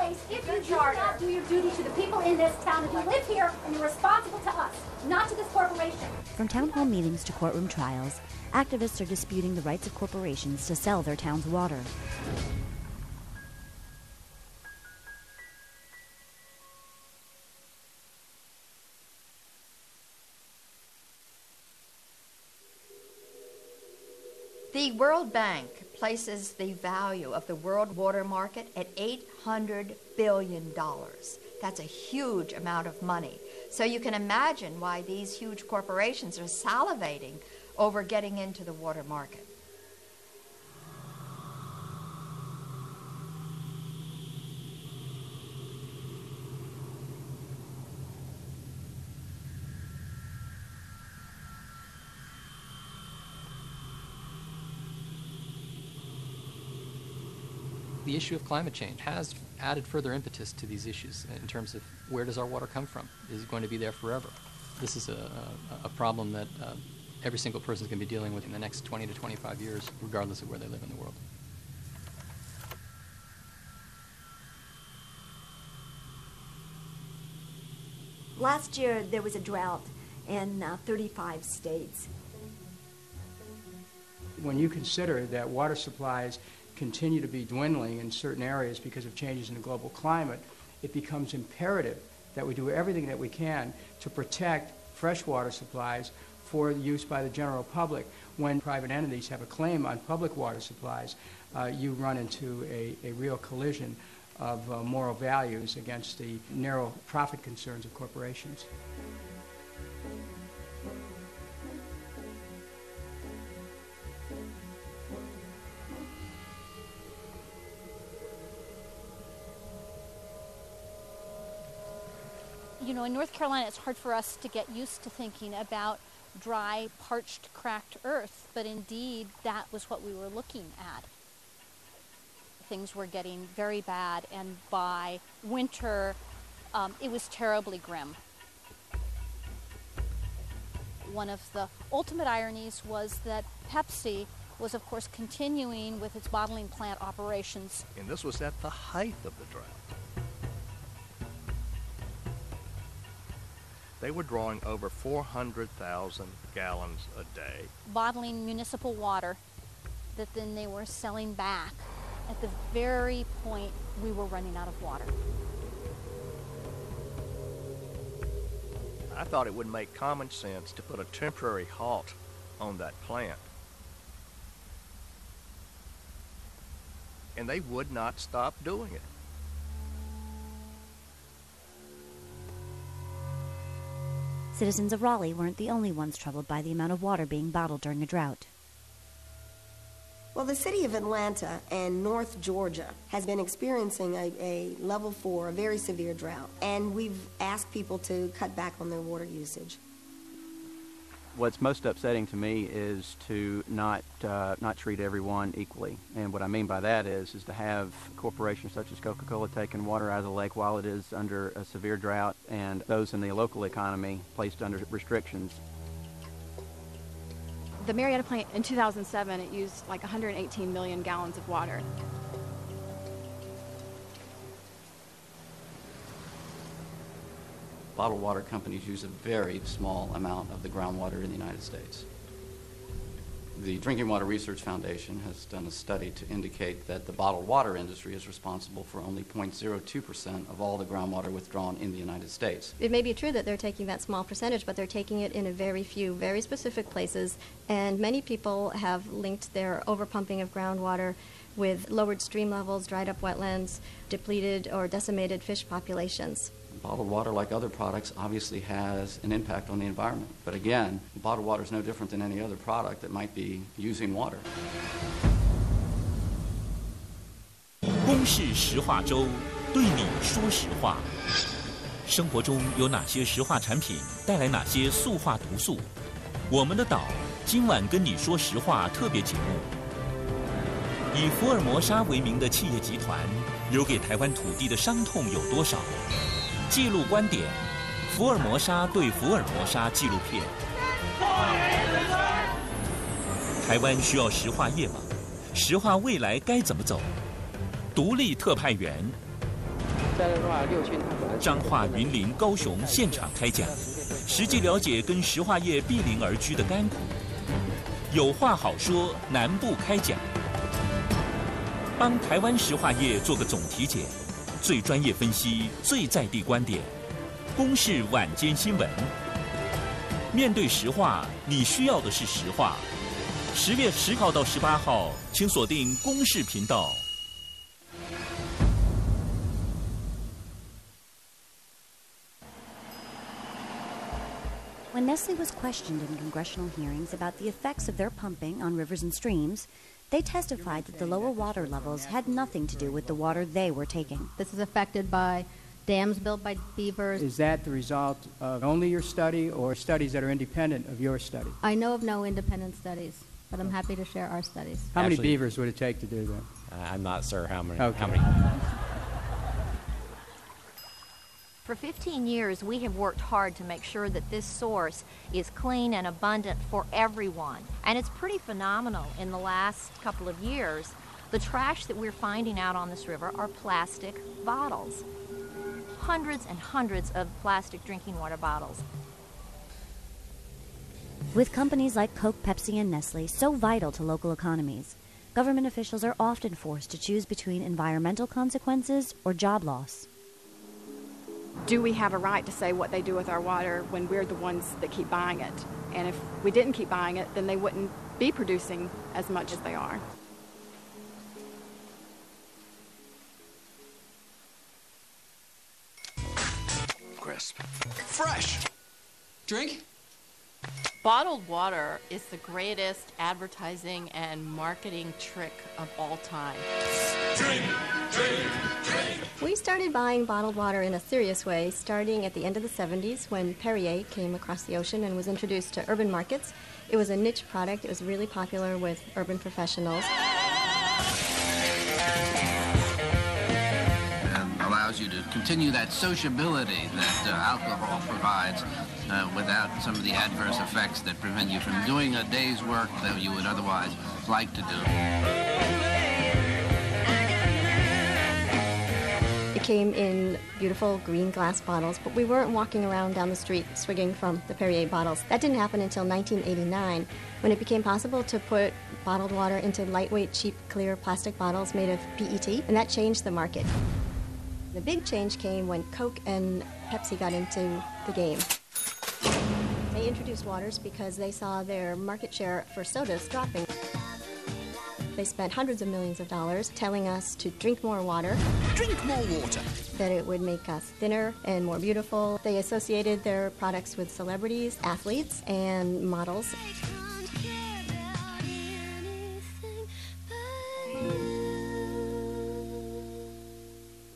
place if you do not do your duty to the people in this town who live here, and you're responsible to us, not to this corporation. From town hall meetings to courtroom trials, activists are disputing the rights of corporations to sell their town's water. The World Bank places the value of the world water market at $800 billion. That's a huge amount of money. So you can imagine why these huge corporations are salivating over getting into the water market. The issue of climate change has added further impetus to these issues in terms of where does our water come from? Is it going to be there forever? This is a problem that every single person is going to be dealing with in the next 20 to 25 years, regardless of where they live in the world. Last year, there was a drought in 35 states. When you consider that water supplies continue to be dwindling in certain areas because of changes in the global climate, it becomes imperative that we do everything that we can to protect freshwater supplies for use by the general public. When private entities have a claim on public water supplies, you run into a real collision of moral values against the narrow profit concerns of corporations. You know, in North Carolina, it's hard for us to get used to thinking about dry, parched, cracked earth, but indeed that was what we were looking at. Things were getting very bad, and by winter, it was terribly grim. One of the ultimate ironies was that Pepsi was, of course, continuing with its bottling plant operations. And this was at the height of the drought. They were drawing over 400,000 gallons a day. Bottling municipal water that then they were selling back at the very point we were running out of water. I thought it would make common sense to put a temporary halt on that plant. And they would not stop doing it. Citizens of Raleigh weren't the only ones troubled by the amount of water being bottled during a drought. Well, the city of Atlanta and North Georgia has been experiencing a level 4, a very severe drought, and we've asked people to cut back on their water usage. What's most upsetting to me is to not treat everyone equally, and what I mean by that is to have corporations such as Coca-Cola taking water out of the lake while it is under a severe drought, and those in the local economy placed under restrictions. The Marietta plant in 2007, it used like 118 million gallons of water. Bottled water companies use a very small amount of the groundwater in the United States. The Drinking Water Research Foundation has done a study to indicate that the bottled water industry is responsible for only 0.02% of all the groundwater withdrawn in the United States. It may be true that they're taking that small percentage, but they're taking it in a very few, very specific places, and many people have linked their overpumping of groundwater with lowered stream levels, dried up wetlands, depleted or decimated fish populations. Bottled water, like other products, obviously has an impact on the environment. But again, bottled water is no different than any other product that might be using water. 公视实话周，对你说实话。生活中有哪些石化产品带来哪些塑化毒素？我们的岛今晚跟你说实话特别节目，以福尔摩沙为名的企业集团，留给台湾土地的伤痛有多少？记录观点，福尔摩沙对福尔摩沙纪录片。台湾需要石化业吗？石化未来该怎么走？独立特派员。彰化、云林、高雄现场开讲，实际了解跟石化业毗邻而居的甘苦。有话好说，南部开讲，帮台湾石化业做个总体检，最专业分析，最在地观点。公视晚间新闻，面对石化，你需要的是实话。10月10号到18号，请锁定公视频道。When Nestle was questioned in congressional hearings about the effects of their pumping on rivers and streams, they testified that the lower water levels had nothing to do with the water they were taking. This is affected by dams built by beavers. Is that the result of only your study or studies that are independent of your study? I know of no independent studies, but I'm happy to share our studies. How many beavers would it take to do that? I'm not sure how many. Okay. How many. For 15 years, we have worked hard to make sure that this source is clean and abundant for everyone. And it's pretty phenomenal in the last couple of years. The trash that we're finding out on this river are plastic bottles. Hundreds and hundreds of plastic drinking water bottles. With companies like Coke, Pepsi, and Nestle so vital to local economies, government officials are often forced to choose between environmental consequences or job loss. Do we have a right to say what they do with our water when we're the ones that keep buying it? And if we didn't keep buying it, then they wouldn't be producing as much as they are. Crisp. Fresh. Drink? Bottled water is the greatest advertising and marketing trick of all time. Drink, drink, drink. We started buying bottled water in a serious way starting at the end of the 70s when Perrier came across the ocean and was introduced to urban markets. It was a niche product. It was really popular with urban professionals. Allows you to continue that sociability that alcohol provides without some of the adverse effects that prevent you from doing a day's work that you would otherwise like to do. It came in beautiful green glass bottles, but we weren't walking around down the street swigging from the Perrier bottles. That didn't happen until 1989, when it became possible to put bottled water into lightweight, cheap, clear plastic bottles made of PET, and that changed the market. The big change came when Coke and Pepsi got into the game. They introduced waters because they saw their market share for sodas dropping. They spent hundreds of millions of dollars telling us to drink more water. Drink more water. That it would make us thinner and more beautiful. They associated their products with celebrities, athletes, and models.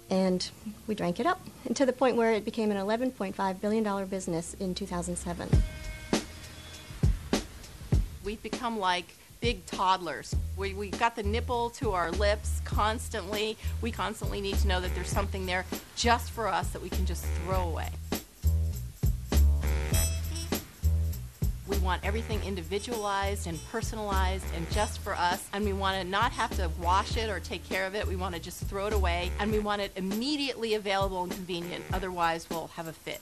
And we drank it up, and to the point where it became an $11.5 billion business in 2007. We've become like big toddlers. We got the nipple to our lips constantly. We constantly need to know that there's something there just for us that we can just throw away. We want everything individualized and personalized and just for us, and we want to not have to wash it or take care of it. We want to just throw it away, and we want it immediately available and convenient. Otherwise, we'll have a fit.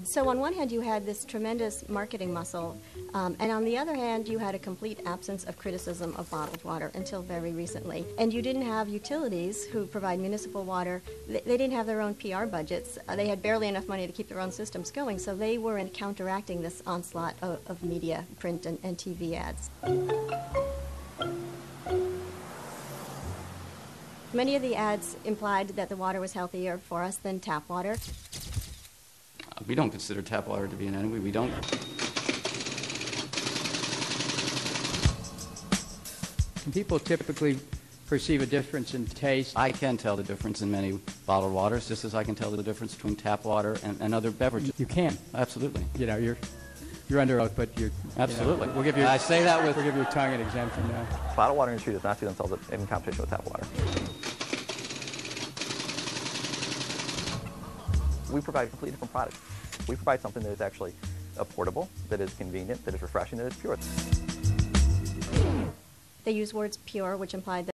So on one hand, you had this tremendous marketing muscle, and on the other hand, you had a complete absence of criticism of bottled water until very recently. And you didn't have utilities who provide municipal water. They didn't have their own PR budgets. They had barely enough money to keep their own systems going, so they were counteracting this onslaught of media, print, and TV ads. Many of the ads implied that the water was healthier for us than tap water. We don't consider tap water to be an enemy. We don't. Can people typically perceive a difference in taste? I can tell the difference in many bottled waters, just as I can tell the difference between tap water and other beverages. You can. Absolutely. You know, you're under oath, but you're... Absolutely. You know, we'll give you, I say that with... We'll give your tongue an exemption now. Bottled water industry does not see themselves in competition with tap water. We provide a completely different product. We provide something that is actually portable, that is convenient, that is refreshing, that is pure. They use words pure, which implied that